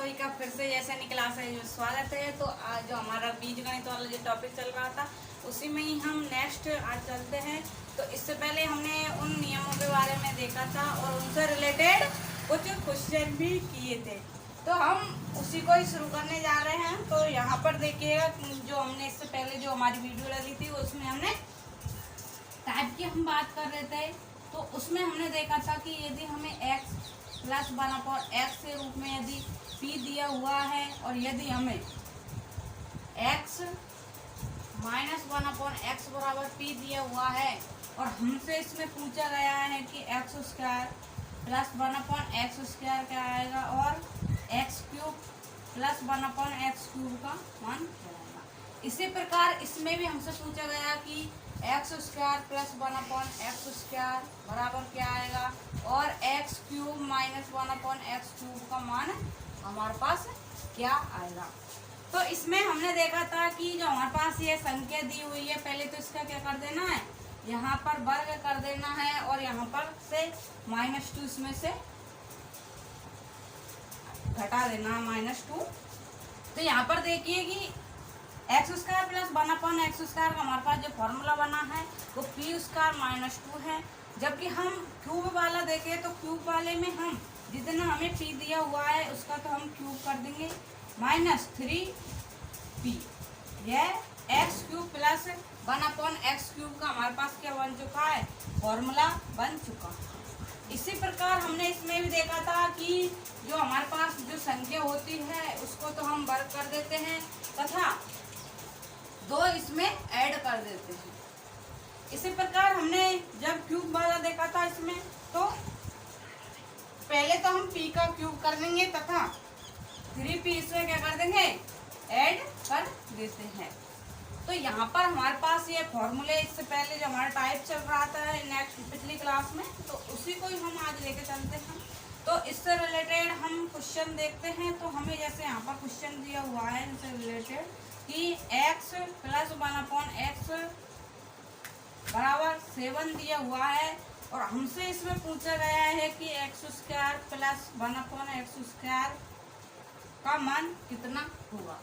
सभी का फिर से जैसे निकला से जो स्वागत है। तो आज जो हमारा बीजगणित वाला जो टॉपिक चल रहा था उसी में ही हम नेक्स्ट आज चलते हैं। तो इससे पहले हमने उन नियमों के बारे में देखा था और उनसे रिलेटेड कुछ क्वेश्चन भी किए थे। तो हम उसी को ही शुरू करने जा रहे हैं। तो यहाँ पर देखिएगा जो हमने इससे पहले जो हमारी वीडियो डाली थी उसमें हमने टाइप की हम बात कर रहे थे। तो उसमें हमने देखा था कि यदि हमें x प्लस 1/x के रूप में यदि p दिया हुआ है और यदि हमें x माइनस 1/x बराबर p दिया हुआ है और हमसे इसमें पूछा गया है कि x square plus 1/x square क्या आएगा और x cube plus 1/x cube का मान क्या आएगा। इसी प्रकार इसमें भी हमसे पूछा गया कि x square plus 1/x square बराबर क्या आएगा और x cube minus 1/x cube का मान हमारे पास क्या आएगा। तो इसमें हमने देखा था कि जो हमारे पास ये संख्या दी हुई है, पहले तो इसका क्या कर देना है, यहाँ पर वर्ग कर देना है और यहाँ पर से -2 इसमें से घटा देना है -2। तो यहाँ पर देखिए कि x square plus 1/x square का हमारे पास जो फॉर्मूला बना है वो p स्क्वायर -2 है। जबकि हम क्यूब वाला देखें तो क्यूब वाले में हम जितना हमें p दिया हुआ है उसका तो हम क्यूब कर देंगे -3p। यह x cube plus 1/x cube का हमारे पास क्या बन चुका है, फॉर्मूला बन चुका है। इसी प्रकार हमने इसमें भी देखा था कि जो हमारे पास जो संख्या होती है उसको तो हम वर्ग कर देते हैं तथा 2 इसमें ऐड कर देते हैं। इसी प्रकार हमने जब क्यूब वाला देखा था इसमें तो पहले तो हम p का क्यूब कर देंगे तथा 3p इसमें क्या कर देंगे, ऐड कर देते हैं। तो यहाँ पर हमारे पास ये फॉर्मूले इससे पहले जो हमारा टाइप चल रहा था नेक्स्ट पिछली क्लास में, तो उसी को ही हम आज लेके चलते हैं। तो इससे रिलेटेड हम क्वेश्चन देखते हैं। तो हमें जैसे यहाँ पर क्वेश्चन दिया हुआ है इससे रिलेटेड कि x प्लस 1/x बराबर 7 दिया हुआ है और हमसे इसमें पूछा गया है कि x square plus 1/x square का मान कितना होगा।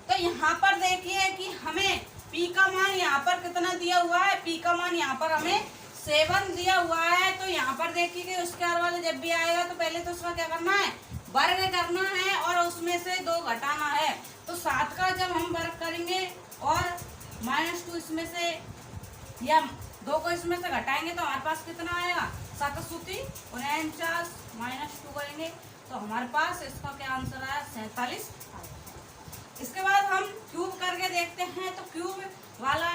तो यहाँ पर देखिए कि हमें p का मान यहाँ पर कितना दिया हुआ है, p का मान यहाँ पर हमें 7 दिया हुआ है। तो यहाँ पर देखिए कि स्क्वायर वाला जब भी आएगा तो पहले तो उसका क्या करना है, वर्ग करना है और उसमें से 2 घटाना है। तो 7 का जब हम वर्ग करेंगे और -2 इसमें से या 2 को इसमें से घटाएंगे तो हमारे पास कितना आएगा, 7 सूती 49 -2 करेंगे तो हमारे पास इसका क्या आंसर आया, 47 आएगा। इसके बाद हम क्यूब करके देखते हैं। तो क्यूब वाला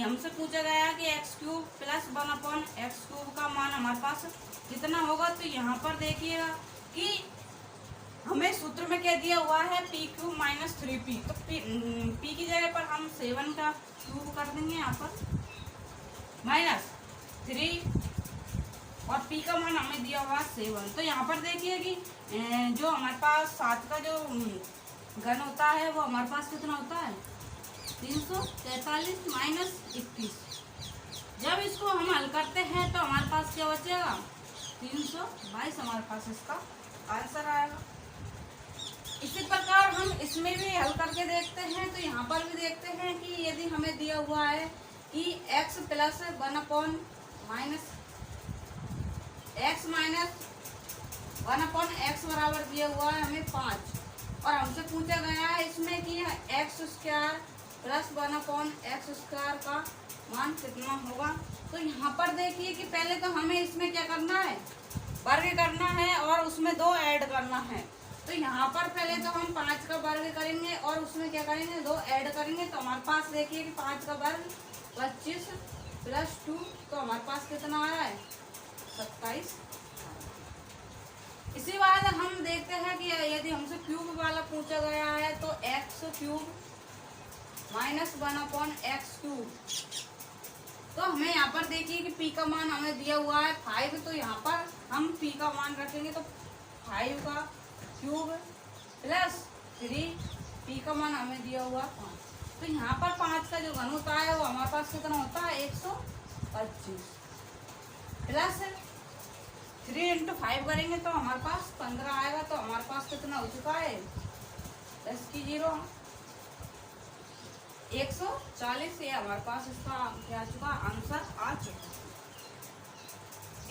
हमसे पूछा गया कि x cube plus 1/x cube का मान हमारे पास कितना होगा। तो यहाँ पर देखिएगा कि हमें सूत्र में क्या दिया हुआ है, p क्यूब माइनस 3p। तो p की जगह पर हम 7 का क्यूब कर देंगे यहाँ पर -3 और p का मान हमें दिया हुआ 7। तो यहाँ पर देखिए कि जो हमारे पास 7 का जो घन होता है वो हमारे पास कितना होता है, 343 - 21। जब इसको हम हल करते हैं तो हमारे पास क्या बचेगा, 322 हमारे पास इसका आंसर आएगा। इसी प्रकार हम इसमें भी हल करके देखते हैं। तो यहाँ पर भी देखते हैं कि यदि हमें दिया हुआ है कि x प्लस 1/x बराबर दिया हुआ है हमें 5 और हमसे पूछा गया है इसमें कि x square plus 1/x square का मान कितना होगा। तो यहाँ पर देखिए कि पहले तो हमें इसमें क्या करना है, वर्ग करना है और उसमें 2 ऐड करना है। तो यहाँ पर पहले तो हम 5 का वर्ग करेंगे और उसमें क्या करेंगे, 2 ऐड करेंगे। तो हमारे पास देखिए कि 5 का वर्ग 25 + 2 तो हमारे पास कितना आया है, 27। इसी बाद हम देखते हैं कि यदि हमसे क्यूब वाला पूछा गया है तो x cube minus 1/x cube. तो हमें यहाँ पर देखिए कि p का मान हमें दिया हुआ है 5। तो यहाँ पर हम p का मान रखेंगे तो 5 का क्यूब प्लस 3p का मान हमें दिया हुआ 5। तो यहाँ पर 5 का जो घन होता है वो हमारे पास कितना होता है, 125 प्लस 3 इंटू 5 करेंगे तो हमारे पास 15 आएगा। तो हमारे पास कितना हो चुका है 10 की 0 140। ये हमारे पास इसका क्या आ चुका आंसर आ चुका।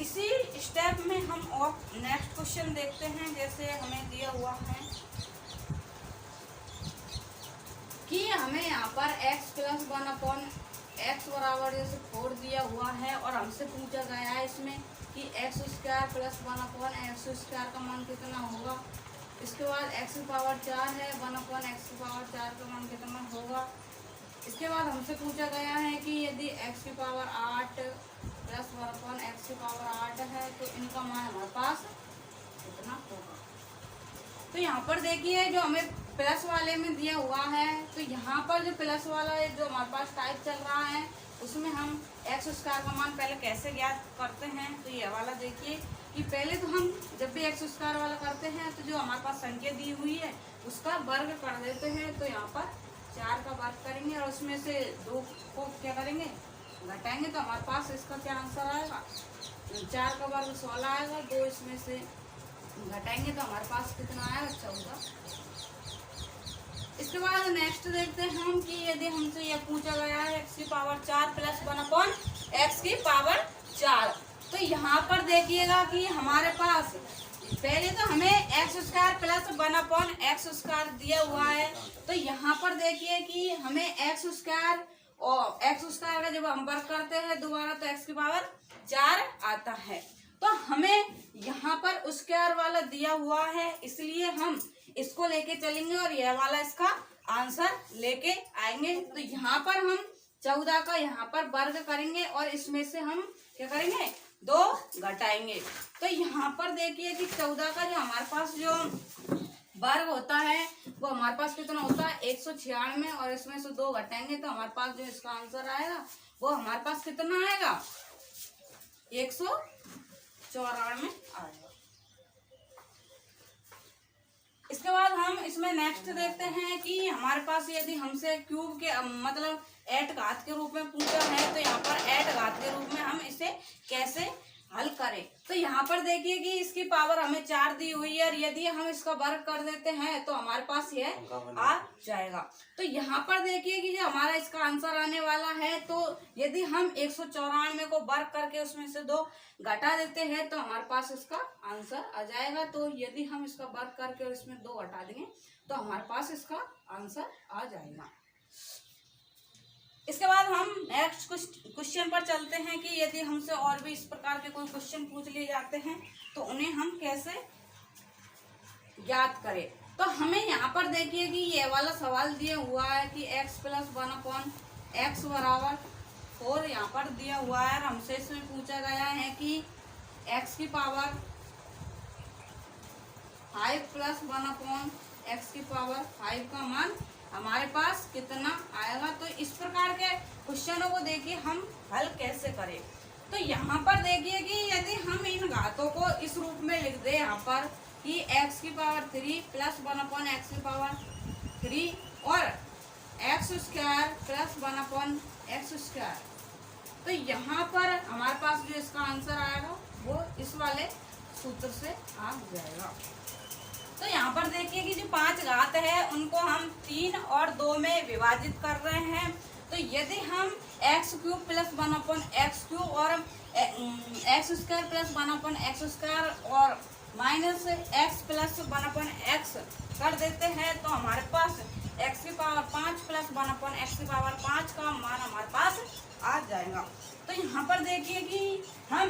इसी स्टेप में हम और नेक्स्ट क्वेश्चन देखते हैं। जैसे हमें दिया हुआ है कि हमें यहाँ पर x प्लस 1/x बराबर जैसे 4 दिया हुआ है और हमसे पूछा गया है इसमें कि x square plus 1/x square का मान कितना होगा। इसके बाद x की पावर 4 है 1/x की पावर 4 का मान कितना होगा। इसके बाद हमसे पूछा गया है कि यदि x की पावर 8 प्लस 1/x की पावर 8 है तो इनका मान हमारे पास कितना होगा। तो यहाँ पर देखिए जो हमें प्लस वाले में दिया हुआ है, तो यहाँ पर जो प्लस वाला है जो हमारे पास टाइप चल रहा है उसमें हम एक्स स्क्वायर का मान पहले कैसे ज्ञात करते हैं। तो ये वाला देखिए कि पहले तो हम जब भी एक्स स्क्वायर वाला करते हैं तो जो हमारे पास संख्या दी हुई है उसका वर्ग कर देते हैं। तो यहाँ पर 4 का वर्ग करेंगे और उसमें से 2 को क्या करेंगे घटाएंगे। तो हमारे पास इसका क्या आंसर आएगा 4 का वर्ग 16 आएगा। 2 इसमें से घटाएंगे तो हमारे पास कितना आएगा 14। इसके बाद नेक्स्ट देखते हैं हम कि यदि हमसे यह पूछा गया है x की पावर 4 प्लस 1/x की पावर 4। तो यहाँ पर देखिएगा कि हमारे पास पहले तो हमें x square plus 1/x square दिया हुआ है। तो यहाँ पर देखिए कि हमें x स्क्वायर और x स्क्वायर का जब हम वर्ग करते हैं दोबारा तो x की पावर 4 आता है। तो हमें यहाँ पर स्क्वायर वाला दिया हुआ है इसलिए हम इसको लेके चलेंगे और यह वाला इसका आंसर लेके आएंगे। तो यहाँ पर हम 14 का यहाँ पर वर्ग करेंगे और इसमें से हम क्या करेंगे 2 घटाएंगे। तो यहाँ पर देखिए कि 14 का जो हमारे पास जो वर्ग होता है वो हमारे पास कितना होता है 196 और इसमें से 2 घटाएंगे तो हमारे पास जो इसका आंसर आएगा वो हमारे पास कितना आएगा 194 आएगा। इसके बाद हम इसमें नेक्स्ट देखते हैं कि हमारे पास यदि हमसे क्यूब के मतलब 8 घात के रूप में पूछा है तो यहाँ पर 8 घात के रूप में हम इसे कैसे हल करें। तो यहाँ पर देखिए कि इसकी पावर हमें 4 दी हुई है और यदि हम इसका वर्ग कर देते हैं तो हमारे पास यह आ जाएगा। तो यहाँ पर देखिए कि जो हमारा इसका आंसर आने वाला है तो यदि हम 194 को वर्ग करके उसमें से 2 घटा देते हैं तो हमारे पास इसका आंसर आ जाएगा। तो यदि हम इसका वर्ग करके और इसमें 2 घटा देंगे तो हमारे पास इसका आंसर आ जाएगा। इसके बाद हम नेक्स्ट क्वेश्चन पर चलते हैं कि यदि हमसे और भी इस प्रकार के कोई क्वेश्चन पूछ लिए जाते हैं तो उन्हें हम कैसे ज्ञात करें। तो हमें यहाँ पर देखिए कि ये वाला सवाल दिया हुआ है कि x प्लस 1/x बराबर 4 यहाँ पर दिया हुआ है और हमसे इसमें पूछा गया है कि x की पावर 5 प्लस 1/x की पावर 5 का मान हमारे पास कितना आएगा। तो इस प्रकार के क्वेश्चनों को देखिए हम हल कैसे करें। तो यहाँ पर देखिए कि यदि हम इन घातों को इस रूप में लिख दे यहाँ पर कि x की पावर 3 प्लस 1/x की पावर 3 और x square plus 1/x square, तो यहाँ पर हमारे पास जो इसका आंसर आएगा वो इस वाले सूत्र से आ जाएगा। तो यहाँ पर देखिए कि जो 5 घात है उनको हम 3 और 2 में विभाजित कर रहे हैं। तो यदि हम x cube plus 1/x cube और x square plus 1/x square और माइनस x प्लस 1/x कर देते हैं तो हमारे पास x की पावर 5 प्लस 1/x की पावर 5 का मान हमारे पास आ जाएगा। तो यहाँ पर देखिए कि हम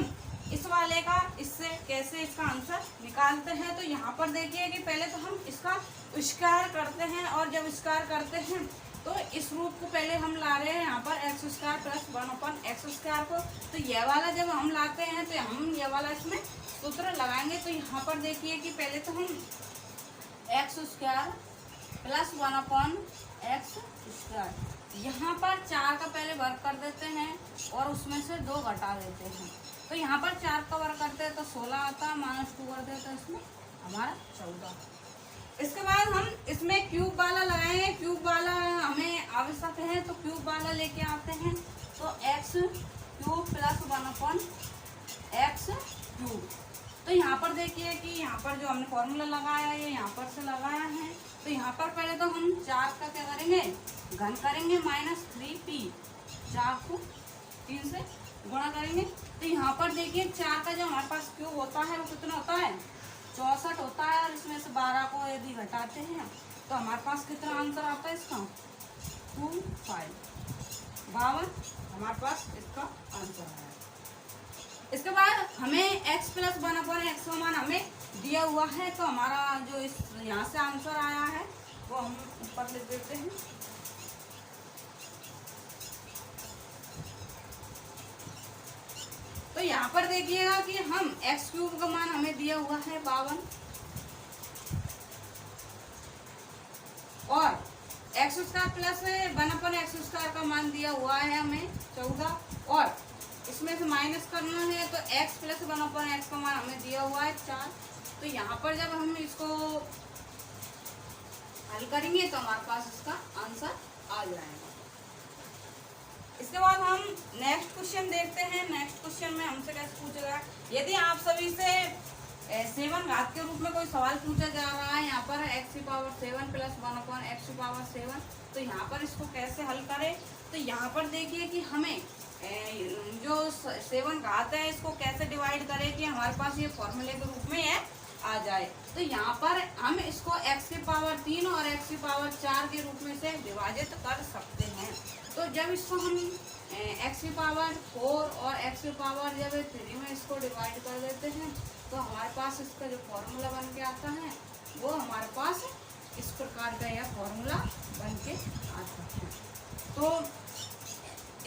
इस वाले का इससे कैसे इसका आंसर निकालते हैं। तो यहाँ पर देखिए कि पहले तो हम इसका स्क्वायर करते हैं और जब स्क्वायर करते हैं तो इस रूप को पहले हम ला रहे हैं यहाँ पर x square plus 1/x square को। तो यह वाला जब हम लाते हैं तो हम यह वाला इसमें सूत्र लगाएंगे। तो यहाँ पर देखिए कि पहले तो हम x square plus 1/x square यहाँ पर 4 का पहले वर्ग कर देते हैं और उसमें से 2 घटा देते हैं। तो यहाँ पर 4 का वर्ग करते हैं तो 16 आता है, -2 कर देते हैं इसमें हमारा 14। इसके बाद हम इसमें क्यूब वाला लगाएंगे। क्यूब वाला हमें आवश्यक है तो क्यूब वाला लेके आते हैं। तो x cube plus 1/x cube, तो यहाँ पर देखिए कि यहाँ पर जो हमने फॉर्मूला लगाया है ये यहाँ पर से लगाया है। तो यहाँ पर पहले तो हम 4 का क्या करेंगे, घन करेंगे, -3p, 4 को 3 से गुणा करेंगे। तो यहाँ पर देखिए 4 का जो हमारे पास क्यूब होता है वो कितना होता है, 64 होता है। और इसमें से 12 को यदि घटाते हैं तो हमारे पास कितना आंसर आता है इसका, 52 हमारे पास इसका आंसर है। इसके बाद हमें x + 1/x का मान हमें दिया हुआ है। तो हमारा जो इस यहाँ से आंसर आया है वो हम ऊपर लिख देते हैं। तो यहाँ पर देखिएगा कि हम x³ का मान हमें दिया हुआ है 52 और x² + 1/x² का मान दिया हुआ है हमें 14 और इसमें से माइनस करना है तो x + 1/x का मान हमें दिया हुआ है 4। तो यहाँ पर जब हम इसको हल करेंगे तो हमारे पास इसका आंसर आ जाएगा। इसके बाद हम नेक्स्ट क्वेश्चन देखते हैं। नेक्स्ट क्वेश्चन में हमसे कैसे पूछेगा, यदि आप सभी से 7 घात के रूप में कोई सवाल पूछा जा रहा है, यहाँ पर x⁷ + 1/x⁷, तो यहाँ पर इसको कैसे हल करें। तो यहाँ पर देखिए कि हमें जो 7 घात है इसको कैसे डिवाइड करें कि हमारे पास ये फॉर्मूले के रूप में है आ जाए। तो यहाँ पर हम इसको x⁵ और x⁴ के रूप में से विभाजित कर सकते हैं। तो जब इसको हम x⁴ और x⁴ जब 3 में इसको डिवाइड कर देते हैं तो हमारे पास इसका जो फॉर्मूला बन के आता है वो हमारे पास इस प्रकार का यह फॉर्मूला बन के आता है। तो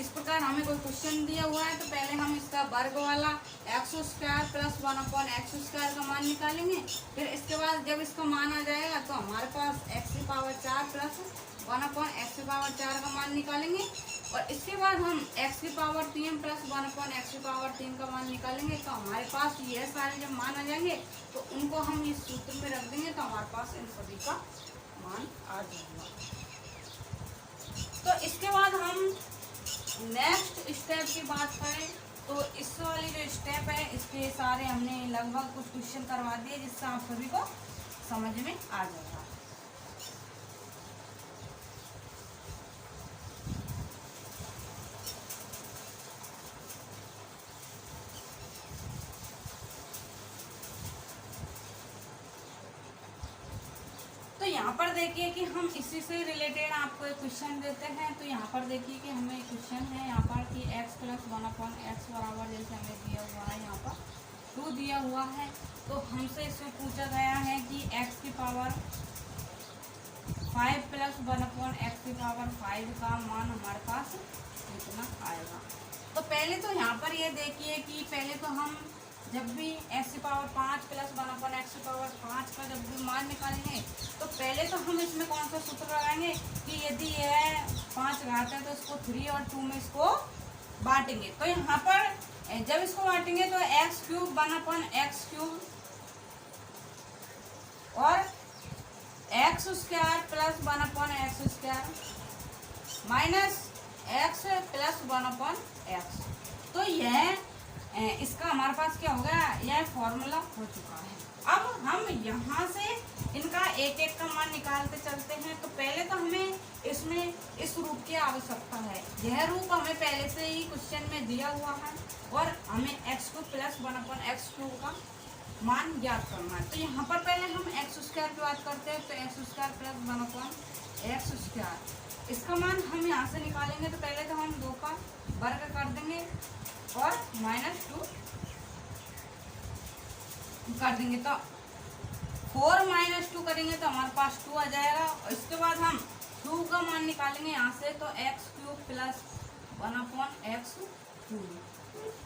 इस प्रकार हमें कोई क्वेश्चन दिया हुआ है तो पहले हम इसका वर्ग वाला x² + 1/x² का मान निकालेंगे। फिर इसके बाद जब इसका मान आ जाएगा तो हमारे पास x⁴ + 1/x⁴ का मान निकालेंगे। और इसके बाद हम x⁵ + 1/x⁴ का मान निकालेंगे। तो हमारे पास ये सारे जब मान आ जाएंगे तो उनको हम इस सूत्र में रख देंगे तो हमारे पास इन सभी का मान आ जाएगा। तो इसके बाद हम नेक्स्ट स्टेप की बात करें तो इस वाली जो स्टेप है इसके सारे हमने लगभग कुछ क्वेश्चन करवा दिए जिससे आप सभी को समझ में आ जाएगा। तो यहाँ पर देखिए कि हम इसी से रिलेटेड आपको एक क्वेश्चन देते हैं। तो यहाँ पर देखिए कि हमें एक क्वेश्चन है यहाँ पर कि x + 1/x बराबर जैसे हमें दिया हुआ है यहाँ पर 2 दिया हुआ है। तो हमसे इसमें पूछा गया है कि x⁵ 5 + 1/x⁵ का मान हमारे पास कितना आएगा। तो पहले तो यहाँ पर ये देखिए कि पहले तो हम जब भी x⁵ 5 + 1/x⁵ का जब भी मान निकालेंगे तो पहले तो हम इसमें कौन सा सूत्र लगाएंगे कि यदि यह 5 घात है तो इसको 3 और 2 में इसको बांटेंगे। तो यहाँ पर जब इसको बांटेंगे तो x³ 1/x³ और x² + 1/x² minus x + 1/x। तो यह इसका हमारे पास क्या हो गया, यह फॉर्मूला हो चुका है। अब हम यहाँ से इनका एक एक का मान निकालते चलते हैं। तो पहले तो हमें इसमें इस रूप की आवश्यकता है। यह रूप हमें पहले से ही क्वेश्चन में दिया हुआ है और हमें x³ + 1/x³ का मान ज्ञात करना है। तो यहाँ पर पहले हम x² की बात करते हैं। तो x² + 1/x², इसका मान हम यहाँ से निकालेंगे। तो पहले तो हम 2 का वर्ग कर देंगे और -2 कर देंगे। तो 4 - 2 करेंगे तो हमारे पास 2 आ जाएगा। और इसके बाद हम 2 का मान निकालेंगे यहाँ से। तो x³ + 1/x²।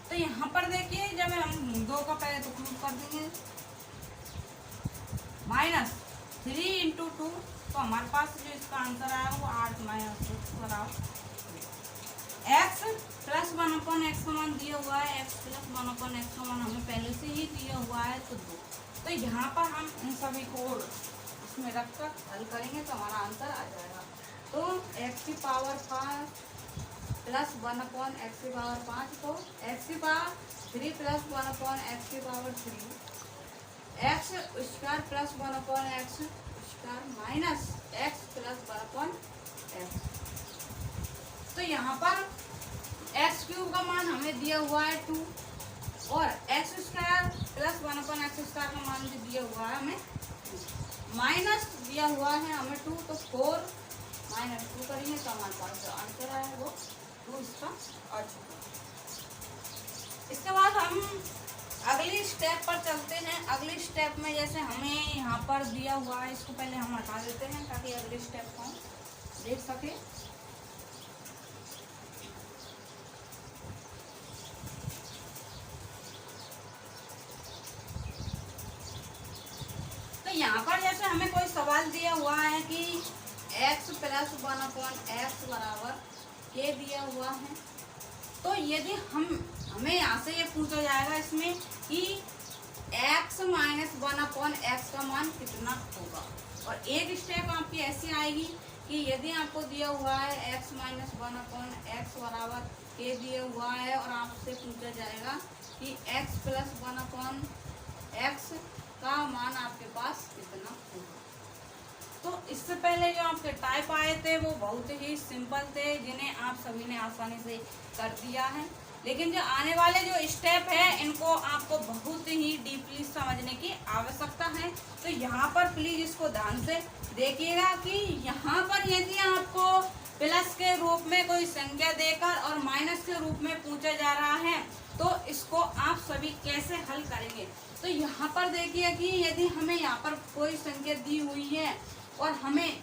तो यहाँ पर देखिए जब हम 2 का पहले तो क्यूब कर देंगे -3 × 2। तो हमारे पास जो इसका आंसर आया वो 8 - 6 बराबर x + 1/x का मान दिया हुआ है। x + 1/x का मान हमें पहले से ही दिया हुआ है तो 2। तो यहाँ पर हम इन सभी को इसमें रखकर हल करेंगे तो हमारा आंसर आ जाएगा। तो x⁵ 5 + 1/x⁵ को x⁵ 3 + 1/x⁵ x square plus 1/x square minus x plus 1/x। तो यहाँ पर एक्स क्यूब का मान हमें दिया हुआ है 2 और x square plus 1/x square का मान भी दिया हुआ है हमें, माइनस दिया हुआ है हमें 2, तो 4 माइनस 2 करेंगे तो हमारे पास जो आंसर आया वो 2 इसका आ चुका। इसके बाद हम अगली स्टेप पर चलते हैं। अगली स्टेप में जैसे हमें यहाँ पर दिया हुआ है, इसको पहले हम हटा देते हैं ताकि अगली स्टेप को हम देख सके। तो यहाँ पर जैसे हमें कोई सवाल दिया हुआ है कि x प्लस 1/x बराबर के दिया हुआ है, तो यदि हमें यहाँ से ये पूछा जाएगा इसमें कि x माइनस 1/x का मान कितना होगा। और एक स्टेप आपकी ऐसी आएगी कि यदि आपको दिया हुआ है x माइनस 1/x बराबर के दिया हुआ है और आपसे पूछा जाएगा कि x प्लस 1/x का मान आपके पास कितना होगा। तो इससे पहले जो आपके टाइप आए थे वो बहुत ही सिंपल थे, जिन्हें आप सभी ने आसानी से कर दिया है। लेकिन जो आने वाले जो स्टेप है इनको आपको बहुत ही डीपली समझने की आवश्यकता है। तो यहाँ पर प्लीज इसको ध्यान से देखिएगा कि यहाँ पर यदि आपको प्लस के रूप में कोई संख्या देकर और माइनस के रूप में पूछा जा रहा है तो इसको आप सभी कैसे हल करेंगे। तो यहाँ पर देखिए कि यदि हमें यहाँ पर कोई संख्या दी हुई है और हमें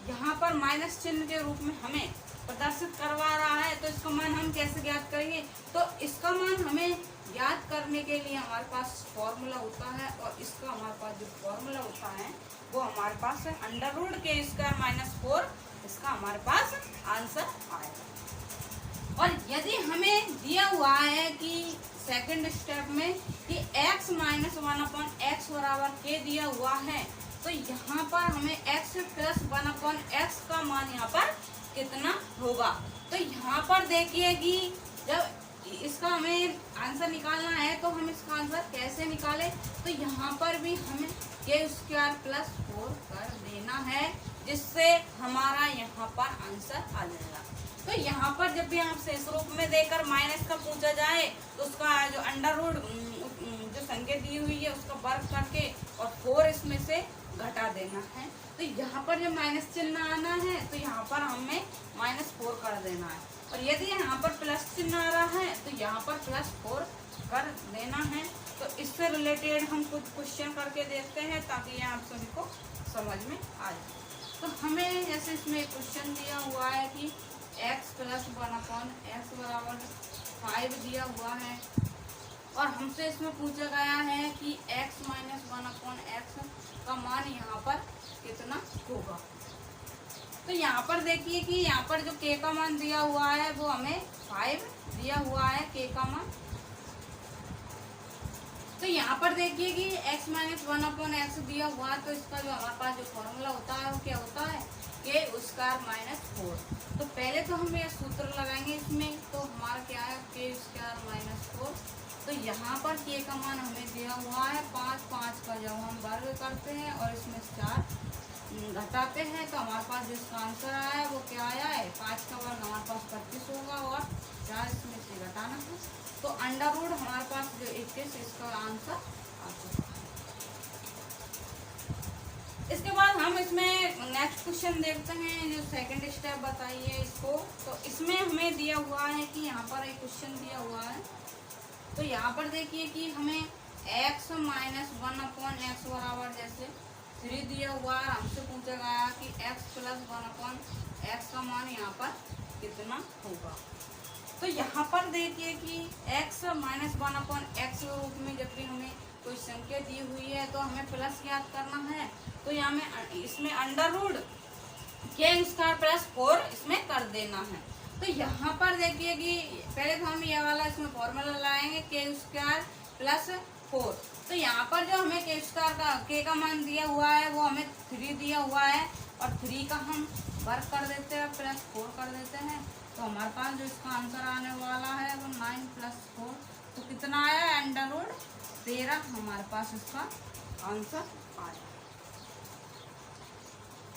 यहाँ पर माइनस चिन्ह के रूप में हमें प्रदर्शित करवा रहा है, तो इसका मान हम कैसे ज्ञात करेंगे। तो इसका मान हमें ज्ञात करने के लिए हमारे पास फॉर्मूला होता है, और इसका हमारे पास जो फॉर्मूला होता है वो हमारे पास है √k² - 4। इसका हमारे पास आंसर आएगा। और यदि हमें दिया हुआ है कि सेकंड स्टेप में कि x माइनस 1/x बराबर के दिया हुआ है, तो यहाँ पर हमें x प्लस 1/x का मान यहाँ पर कितना होगा। तो यहाँ पर देखिए कि जब इसका हमें आंसर निकालना है तो हम इसका आंसर कैसे निकालें। तो यहाँ पर भी हमें k² + 4 कर देना है, जिससे हमारा यहाँ पर आंसर आ जाएगा। तो यहाँ पर जब भी आपसे इस रूप में देकर माइनस का पूछा जाए तो उसका जो अंडर जो संख्या दी हुई है उसका वर्ग करके और 4 इसमें से घटा देना है। तो यहाँ पर जब माइनस चिन्ह आना है तो यहाँ पर हमें -4 कर देना है, और यदि यहाँ पर प्लस चिन्ह आ रहा है तो यहाँ पर +4 कर देना है। तो इससे रिलेटेड हम कुछ क्वेश्चन करके देखते हैं ताकि ये आप सभी को समझ में आ जाए। तो हमें जैसे इसमें क्वेश्चन दिया हुआ है कि x प्लस 1/x बराबर 5 दिया हुआ है, और हमसे इसमें पूछा गया है कि x माइनस 1/x का मान यहाँ पर कितना होगा। तो यहाँ पर देखिए कि यहाँ पर जो k का मान दिया हुआ है वो हमें 5 दिया हुआ है k का मान। तो यहाँ पर देखिए कि x माइनस 1/x दिया हुआ है, तो इसका जो हमारे पास जो फॉर्मूला होता है वो क्या होता है k² - 4। तो पहले तो हम ये सूत्र लगाएंगे इसमें, तो हमारा क्या है k² - 4। तो यहाँ पर k का मान हमें दिया हुआ है 5 का जब हम वर्ग करते हैं और इसमें 4 घटाते हैं तो हमारे पास जिसका आंसर आया है वो क्या आया है 5 का वर्ग हमारे पास 25 होगा और 4 इसमें से घटाना है, तो अंडर रूट हमारे पास जो 21 इसका आंसर आ चुका है। इसके बाद हम इसमें नेक्स्ट क्वेश्चन देखते हैं, जो सेकंड स्टेप बताइए इसको। तो इसमें हमें दिया हुआ है कि यहाँ पर एक क्वेश्चन दिया हुआ है, तो यहाँ पर देखिए कि हमें x माइनस 1/x बराबर जैसे 3 दिया हुआ है, हमसे पूछा गया कि x प्लस 1/x का मान यहाँ पर कितना होगा। तो यहाँ पर देखिए कि x माइनस 1/x के रूप में जब भी हमें कोई संख्या दी हुई है तो हमें प्लस याद करना है। तो यहाँ में इसमें अंडर रूट k² + 4 इसमें कर देना है। तो यहाँ पर देखिए कि पहले तो हम ये वाला इसमें फॉर्मूला लगाएंगे k² + 4। तो यहाँ पर जो हमें k का मान दिया हुआ है वो हमें 3 दिया हुआ है, और 3 का हम वर्ग कर देते हैं +4 कर देते हैं। तो हमारे पास जो इसका आंसर आने वाला है वो 9 + 4, तो कितना आया अंडर रूट 13 हमारे पास इसका आंसर आया।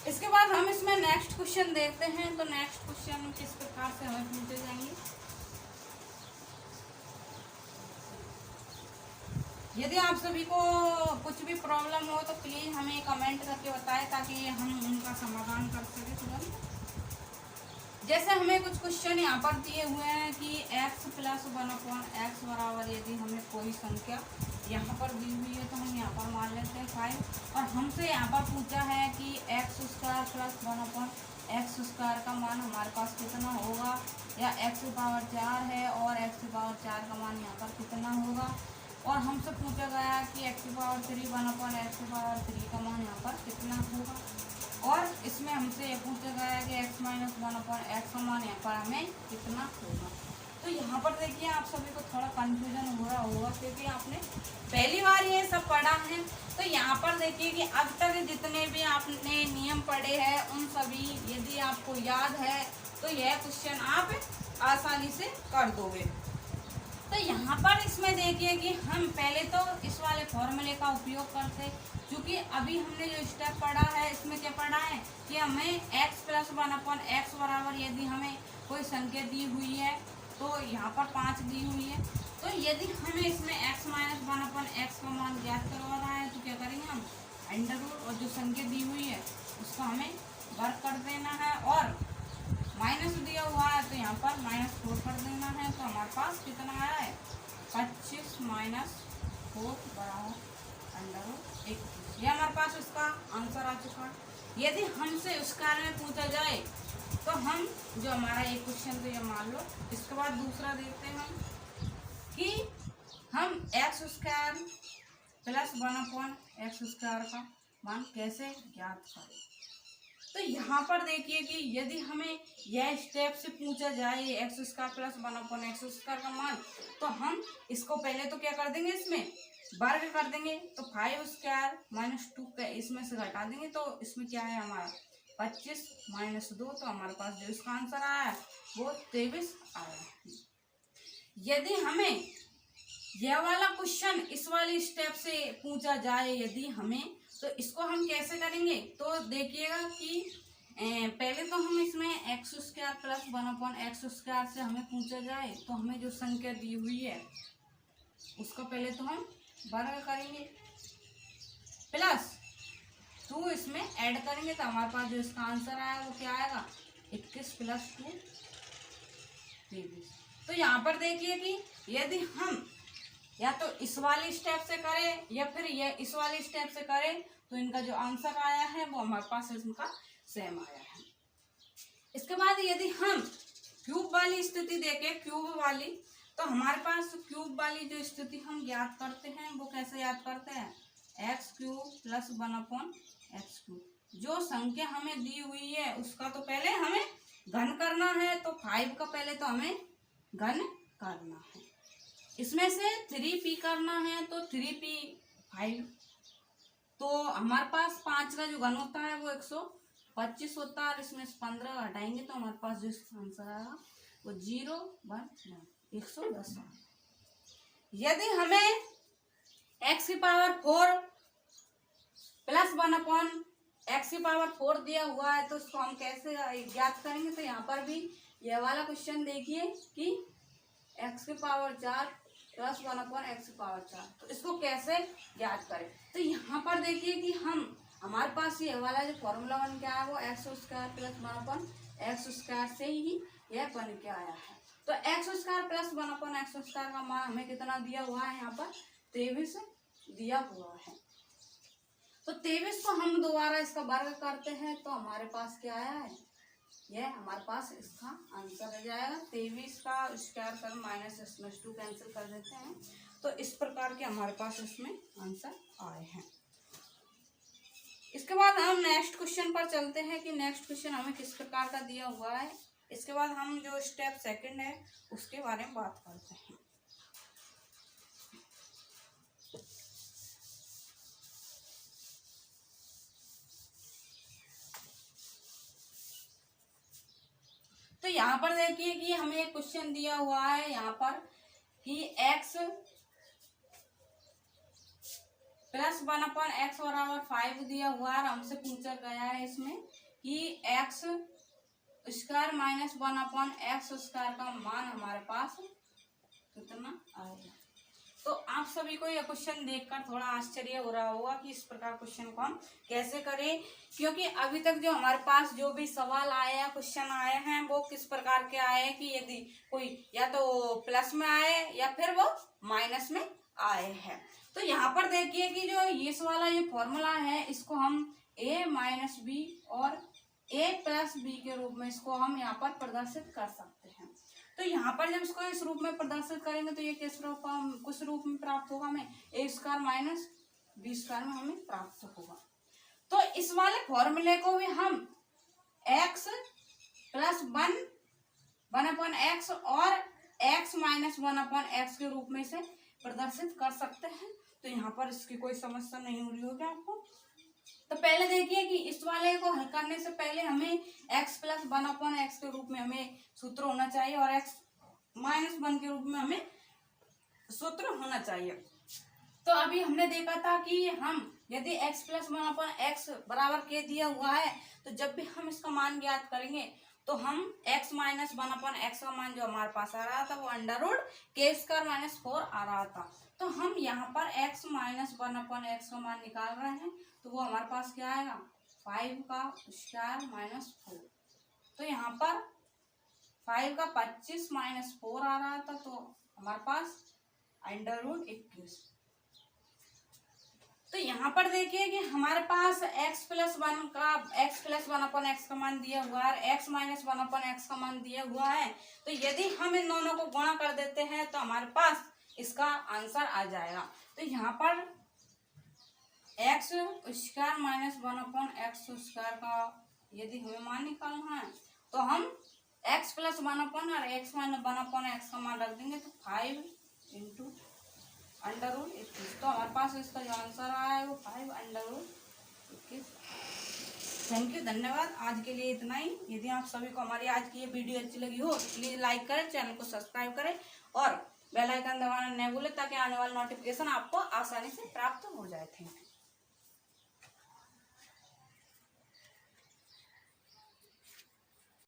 इसके बाद हम इसमें नेक्स्ट क्वेश्चन देखते हैं। तो नेक्स्ट क्वेश्चन किस प्रकार से हमें पूछे जाएंगे। यदि आप सभी को कुछ भी प्रॉब्लम हो तो प्लीज हमें कमेंट करके बताएं ताकि हम उनका समाधान कर सकें तुरंत। जैसे हमें कुछ क्वेश्चन यहाँ पर दिए हुए हैं कि x प्लस 1/x बराबर यदि हमें कोई संख्या यहाँ पर दी हुई है तो हम यहाँ पर मान लेते हैं 5, और हमसे यहाँ पर पूछा है कि x² प्लस 1/x² का मान हमारे पास कितना होगा, या x की पावर 4 है और x की पावर 4 का मान यहाँ पर कितना होगा, और हमसे पूछा गया कि x की पावर 3 1/x की पावर 3 का मान यहाँ पर कितना होगा, और इसमें हमसे ये पूछा गया है कि x - 1/x का मान यहाँ पर हमें कितना होगा। तो यहाँ पर देखिए आप सभी को थोड़ा कंफ्यूजन हो रहा होगा क्योंकि आपने पहली बार ये सब पढ़ा है। तो यहाँ पर देखिए कि अब तक जितने भी आपने नियम पढ़े हैं उन सभी यदि आपको याद है तो यह क्वेश्चन आप आसानी से कर दोगे। तो यहाँ पर इसमें देखिए कि हम पहले तो इस वाले फॉर्मूले का उपयोग करते, क्योंकि अभी हमने जो स्टेप पढ़ा है इसमें क्या पढ़ा है कि हमें x प्लस 1/x बराबर यदि हमें कोई संख्या दी हुई है तो यहाँ पर 5 दी हुई है, तो यदि हमें इसमें x - 1/x का मान ज्ञात करवाना है तो क्या करेंगे हम अंडर रूट और जो संख्या दी हुई है उसको हमें वर्ग कर देना है, और माइनस दिया हुआ है तो यहाँ पर -4 कर देना है। तो हमारे पास कितना आया है 25 - 4 बराबर अंडर रूट 21। ये हमारे पास इसका आंसर आ चुका है। यदि हमसे उस कार्य में पूछा जाए तो हम जो हमारा एक क्वेश्चन तो ये मान लो। इसके बाद दूसरा देखते हैं हम कि हम x² प्लस 1/x² का मान कैसे ज्ञात करें। तो यहाँ पर देखिए कि यदि हमें यह स्टेप से पूछा जाए x² प्लस 1/x² का मान, तो हम इसको पहले तो क्या कर देंगे इसमें वर्ग कर देंगे। तो 5² - 2 इसमें से घटा देंगे तो इसमें क्या है हमारा 25 - 2, तो हमारे पास जो इसका आंसर आया है वो 23 आया है। यदि हमें यह वाला क्वेश्चन इस वाली स्टेप से पूछा जाए यदि हमें, तो इसको हम कैसे करेंगे। तो देखिएगा कि पहले तो हम इसमें x² प्लस 1/x² से हमें पूछा जाए तो हमें जो संख्या दी हुई है उसका पहले तो हम वर्ग करेंगे प्लस 2 इसमें ऐड करेंगे, तो हमारे पास जो इसका आंसर आया वो क्या आएगा 21 + 2 23। तो यहाँ पर देखिए कि यदि हम या तो इस वाली स्टेप से करें या फिर ये इस वाली स्टेप से करें तो इनका जो आंसर आया है वो हमारे पास इनका सेम आया है। इसके बाद यदि हम क्यूब वाली स्थिति देखें, क्यूब वाली, तो हमारे पास क्यूब वाली जो स्थिति हम ज्ञात करते हैं वो कैसे याद करते हैं x³ प्लस 1/x³। जो संख्या हमें दी हुई है उसका तो पहले हमें घन करना है, तो 5 का पहले तो हमें घन करना है। इसमें से 3p करना है तो 3p 5, तो हमारे पास 5 का जो घन होता है वो 125 होता है, और इसमें से 15 हटाएंगे तो हमारे पास जो आंसर आएगा वो 0 1 110। यदि हमें x की पावर 4 प्लस 1/x की पावर 4 दिया हुआ है तो इसको हम कैसे ज्ञात करेंगे। तो यहाँ पर भी यह वाला क्वेश्चन देखिए कि x की पावर 4 प्लस 1/x की पावर 4, तो इसको कैसे ज्ञात करें। तो यहाँ पर देखिए कि हमारे पास ये वाला जो फॉर्मूला बन के आया वो x² प्लस 1/x² से ही यह बन के आया है। तो x² प्लस 1/x² का मान हमें कितना दिया हुआ है, यहाँ पर 23 दिया हुआ है। तो 23 को हम दोबारा इसका वर्ग करते हैं तो हमारे पास क्या आया है, यह हमारे पास इसका आंसर आ जाएगा 23 का स्क्वायर कर माइनस इसमें 2 कैंसिल कर देते हैं। तो इस प्रकार के हमारे पास इसमें आंसर आए हैं। इसके बाद हम नेक्स्ट क्वेश्चन पर चलते हैं कि नेक्स्ट क्वेश्चन हमें किस प्रकार का दिया हुआ है। इसके बाद हम जो स्टेप सेकंड है उसके बारे में बात करते हैं। तो यहाँ पर देखिए कि हमें एक क्वेश्चन दिया हुआ है यहाँ पर कि x +1/x बराबर 5 दिया हुआ है। हमसे पूछा गया है इसमें कि x square minus 1/x square का मान हमारे पास कितना आएगा। तो आप सभी को यह क्वेश्चन देखकर थोड़ा आश्चर्य हो रहा होगा कि इस प्रकार क्वेश्चन को हम कैसे करें, क्योंकि अभी तक जो हमारे पास जो भी सवाल आए हैं, क्वेश्चन आए हैं, वो किस प्रकार के आए हैं कि यदि कोई या तो प्लस में आए या फिर वो माइनस में आए हैं। तो यहाँ पर देखिए कि जो ये वाला ये फॉर्मूला है, इसको हम a माइनस बी और a प्लस बी के रूप में इसको हम यहाँ पर प्रदर्शित कर सकते हैं। तो यहाँ पर जब इसको इस रूप में प्रदर्शित करेंगे तो ये किस रूप में प्राप्त होगा, हमें a square minus B square में हमें प्राप्त होगा। तो इस वाले फॉर्मूले को भी हम x प्लस 1/x और x माइनस 1/x के रूप में इसे प्रदर्शित कर सकते हैं। तो यहाँ पर इसकी कोई समस्या नहीं हो रही होगी आपको। तो पहले देखिए कि इस वाले को हल करने से पहले हमें x प्लस 1/x के रूप में हमें सूत्र होना चाहिए और x माइनस 1 के रूप में हमें सूत्र होना चाहिए। तो अभी हमने देखा था कि हम यदि x प्लस 1/x बराबर k दिया हुआ है, तो जब भी हम इसका मान ज्ञात करेंगे तो हम x माइनस 1/x का मान जो हमारे पास आ रहा था वो √k² माइनस 4 आ रहा था। तो हम यहाँ पर x माइनस 1/x का मान निकाल रहे हैं, तो वो हमारे पास क्या आएगा 5 का स्क्वायर माइनस 4। तो यहाँ पर 5 का 25 माइनस 4 आ रहा था, तो हमारे पास √21। तो यहाँ पर देखिए कि हमारे पास x प्लस 1/x का मान दिया हुआ है, x माइनस 1/x का मान दिया हुआ है। तो यदि हम इन दोनों को गुणा कर देते हैं तो हमारे पास इसका आंसर आ जाएगा। तो यहाँ पर x square minus 1/x square का यदि हमें मान निकालना है तो हम x प्लस 1 और x माइनस 1/x का मान रख देंगे, तो 5 इंटू √21। तो हमारे पास इसका जो आंसर आया है वो 5 √21। थैंक यू, धन्यवाद। आज के लिए इतना ही। यदि आप सभी को हमारी आज की ये वीडियो अच्छी लगी हो तो प्लीज लाइक करें, चैनल को सब्सक्राइब करें और बेल आइकन दबाना न भूलें ताकि आने वाला नोटिफिकेशन आपको आसानी से प्राप्त हो जाए। Thank you.